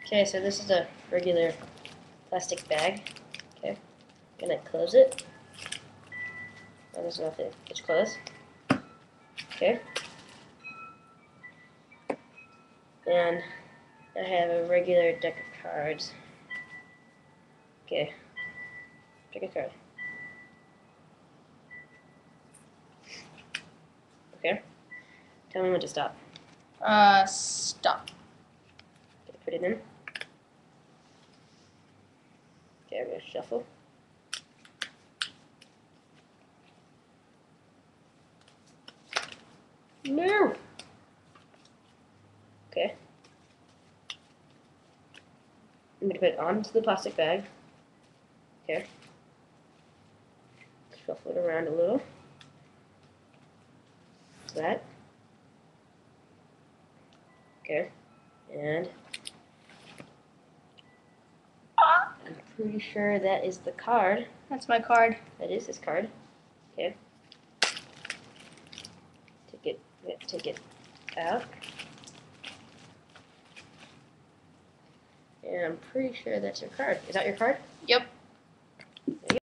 Okay, so this is a regular plastic bag. Okay, I'm gonna close it. I don't know if it's closed. Okay. And I have a regular deck of cards. Okay. Pick a card. Okay. Tell me when to stop. Stop. Okay, put it in. Okay, I'm gonna shuffle. No! Okay. I'm gonna put it onto the plastic bag. Okay. Shuffle it around a little. That. Okay. And I'm pretty sure that is the card. That's my card. That is this card. Okay. Take it out. And I'm pretty sure that's your card. Is that your card? Yep.